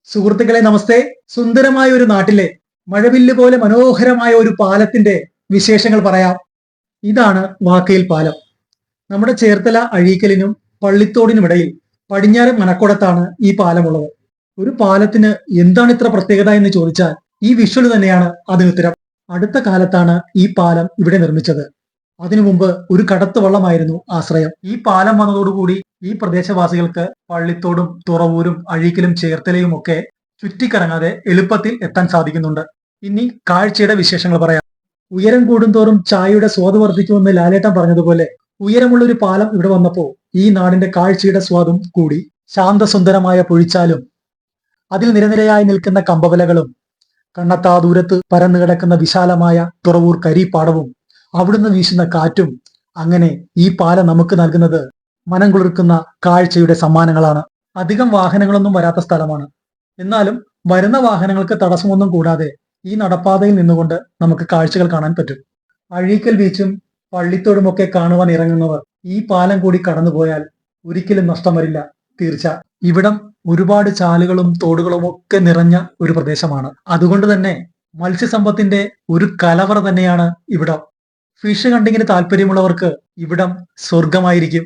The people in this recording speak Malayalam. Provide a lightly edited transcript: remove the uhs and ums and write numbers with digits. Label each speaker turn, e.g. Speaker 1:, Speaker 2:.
Speaker 1: സുഹൃത്തുക്കളെ നമസ്തേ. സുന്ദരമായ ഒരു നാട്ടിലെ മഴവില്ല് പോലെ മനോഹരമായ ഒരു പാലത്തിന്റെ വിശേഷങ്ങൾ പറയാം. ഇതാണ് വാക്കയിൽ പാലം. നമ്മുടെ ചേർത്തല അഴീക്കലിനും പള്ളിത്തോടിനുമിടയിൽ പടിഞ്ഞാറൻ മനക്കോടത്താണ് ഈ പാലമുള്ളത്. ഒരു പാലത്തിന് എന്താണ് ഇത്ര പ്രത്യേകത എന്ന് ചോദിച്ചാൽ ഈ വിഷ്വൽ തന്നെയാണ് അതിനുത്തരം. അടുത്ത കാലത്താണ് ഈ പാലം ഇവിടെ നിർമ്മിച്ചത്. അതിനു മുമ്പ് ഒരു കടത്ത് വള്ളമായിരുന്നു ആശ്രയം. ഈ പാലം വന്നതോടുകൂടി ഈ പ്രദേശവാസികൾക്ക് പള്ളിത്തോടും തുറവൂരും അഴീക്കലും ചേർത്തലയും ഒക്കെ ചുറ്റിക്കറങ്ങാതെ എളുപ്പത്തിൽ എത്താൻ സാധിക്കുന്നുണ്ട്. ഇനി കാഴ്ചയുടെ വിശേഷങ്ങൾ പറയാം. ഉയരം കൂടുന്തോറും ചായയുടെ സ്വാദ് വർദ്ധിക്കുമെന്ന് ലാലേട്ടൻ പറഞ്ഞതുപോലെ ഉയരമുള്ള ഒരു പാലം ഇവിടെ വന്നപ്പോൾ ഈ നാടിന്റെ കാഴ്ചയുടെ സ്വാദും കൂടി. ശാന്തസുന്ദരമായ പൊഴിച്ചാലും അതിൽ നിരനിരയായി നിൽക്കുന്ന കമ്പവലകളും കണ്ണത്താ ദൂരത്ത് പരന്നു കിടക്കുന്ന വിശാലമായ തുറവൂർ കരിപ്പാടവും അവിടുന്ന് വീശുന്ന കാറ്റും, അങ്ങനെ ഈ പാലം നമുക്ക് നൽകുന്നത് മനം കുളിർക്കുന്ന കാഴ്ചയുടെ സമ്മാനങ്ങളാണ്. അധികം വാഹനങ്ങളൊന്നും വരാത്ത സ്ഥലമാണ്. എന്നാലും വരുന്ന വാഹനങ്ങൾക്ക് തടസ്സമൊന്നും കൂടാതെ ഈ നടപ്പാതയിൽ നിന്നുകൊണ്ട് നമുക്ക് കാഴ്ചകൾ കാണാൻ പറ്റും. അഴീക്കൽ ബീച്ചും പള്ളിത്തോടുമൊക്കെ കാണുവാൻ ഇറങ്ങുന്നവർ ഈ പാലം കൂടി കടന്നുപോയാൽ ഒരിക്കലും നഷ്ടം വരില്ല, തീർച്ച. ഇവിടം ഒരുപാട് ചാലുകളും തോടുകളും ഒക്കെ നിറഞ്ഞ ഒരു പ്രദേശമാണ്. അതുകൊണ്ട് തന്നെ മത്സ്യസമ്പത്തിന്റെ ഒരു കലവറ തന്നെയാണ് ഇവിടം. ഫിഷ് കണ്ടിങ്ങിന് താല്പര്യമുള്ളവർക്ക് ഇവിടം സ്വർഗമായിരിക്കും.